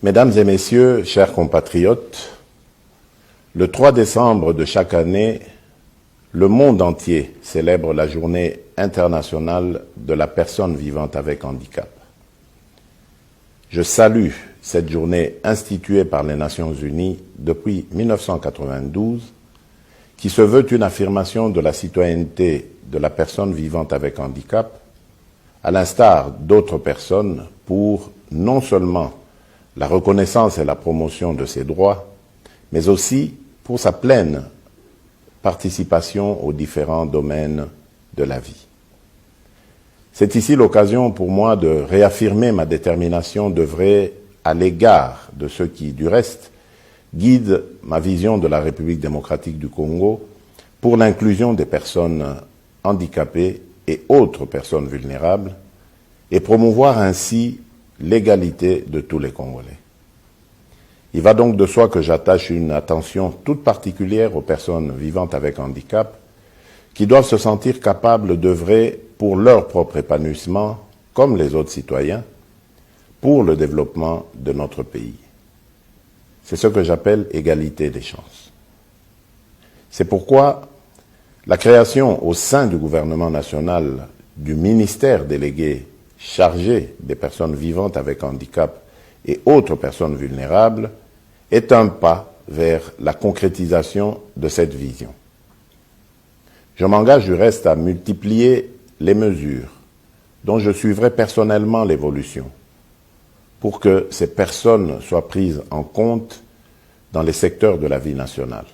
Mesdames et messieurs, chers compatriotes, le 3 décembre de chaque année, le monde entier célèbre la Journée internationale de la personne vivante avec handicap. Je salue cette journée instituée par les Nations Unies depuis 1992, qui se veut une affirmation de la citoyenneté de la personne vivante avec handicap, à l'instar d'autres personnes, pour non seulement la reconnaissance et la promotion de ses droits, mais aussi pour sa pleine participation aux différents domaines de la vie. C'est ici l'occasion pour moi de réaffirmer ma détermination d'œuvrer à l'égard de ceux qui, du reste, guident ma vision de la République démocratique du Congo pour l'inclusion des personnes handicapées et autres personnes vulnérables et promouvoir ainsi l'égalité de tous les Congolais. Il va donc de soi que j'attache une attention toute particulière aux personnes vivantes avec handicap qui doivent se sentir capables d'œuvrer pour leur propre épanouissement, comme les autres citoyens, pour le développement de notre pays. C'est ce que j'appelle égalité des chances. C'est pourquoi la création au sein du gouvernement national du ministère délégué chargé des personnes vivantes avec handicap et autres personnes vulnérables est un pas vers la concrétisation de cette vision. Je m'engage du reste à multiplier les mesures dont je suivrai personnellement l'évolution pour que ces personnes soient prises en compte dans les secteurs de la vie nationale.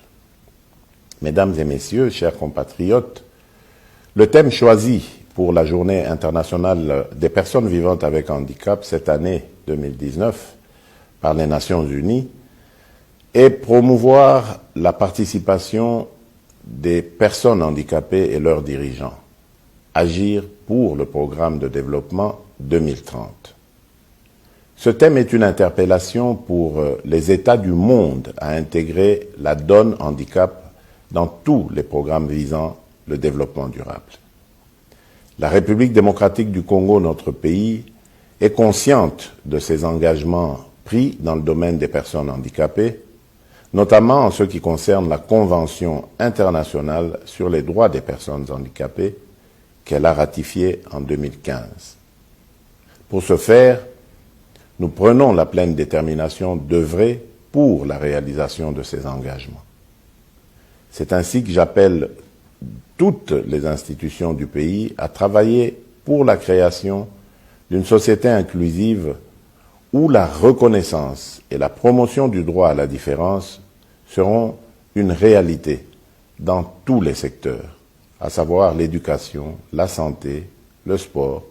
Mesdames et messieurs, chers compatriotes, le thème choisi pour la Journée internationale des personnes vivantes avec handicap cette année 2019 par les Nations Unies est promouvoir la participation des personnes handicapées et leurs dirigeants, agir pour le programme de développement 2030. Ce thème est une interpellation pour les États du monde à intégrer la donne handicap dans tous les programmes visant le développement durable. La République démocratique du Congo, notre pays, est consciente de ses engagements pris dans le domaine des personnes handicapées, notamment en ce qui concerne la Convention internationale sur les droits des personnes handicapées qu'elle a ratifiée en 2015. Pour ce faire, nous prenons la pleine détermination d'œuvrer pour la réalisation de ces engagements. C'est ainsi que j'appelle toutes les institutions du pays à travailler pour la création d'une société inclusive où la reconnaissance et la promotion du droit à la différence seront une réalité dans tous les secteurs, à savoir l'éducation, la santé, le sport,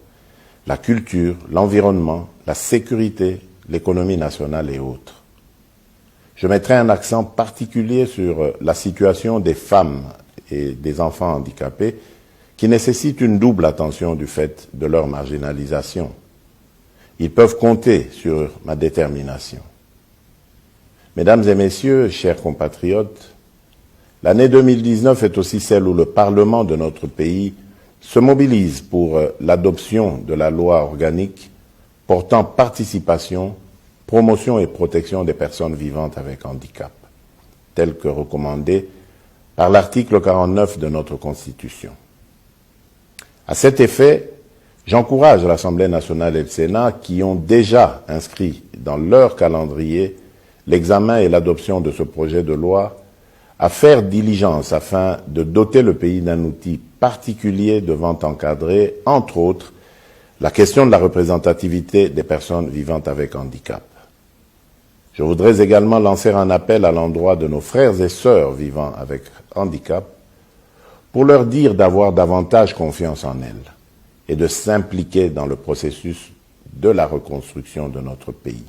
la culture, l'environnement, la sécurité, l'économie nationale et autres. Je mettrai un accent particulier sur la situation des femmes et des enfants handicapés qui nécessitent une double attention du fait de leur marginalisation. Ils peuvent compter sur ma détermination. Mesdames et messieurs, chers compatriotes, l'année 2019 est aussi celle où le Parlement de notre pays se mobilise pour l'adoption de la loi organique portant participation, promotion et protection des personnes vivantes avec handicap, telle que recommandée par l'article 49 de notre Constitution. À cet effet, j'encourage l'Assemblée nationale et le Sénat qui ont déjà inscrit dans leur calendrier l'examen et l'adoption de ce projet de loi à faire diligence afin de doter le pays d'un outil particulier devant encadrer, entre autres, la question de la représentativité des personnes vivant avec handicap. Je voudrais également lancer un appel à l'endroit de nos frères et sœurs vivant avec handicap pour leur dire d'avoir davantage confiance en elles et de s'impliquer dans le processus de la reconstruction de notre pays.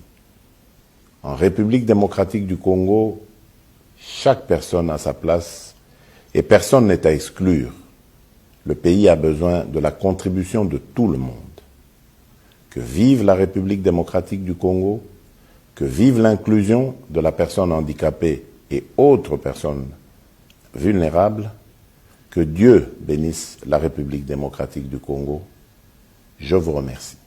En République démocratique du Congo, chaque personne a sa place et personne n'est à exclure. Le pays a besoin de la contribution de tout le monde. Que vive la République démocratique du Congo, que vive l'inclusion de la personne handicapée et autres personnes vulnérables, que Dieu bénisse la République démocratique du Congo. Je vous remercie.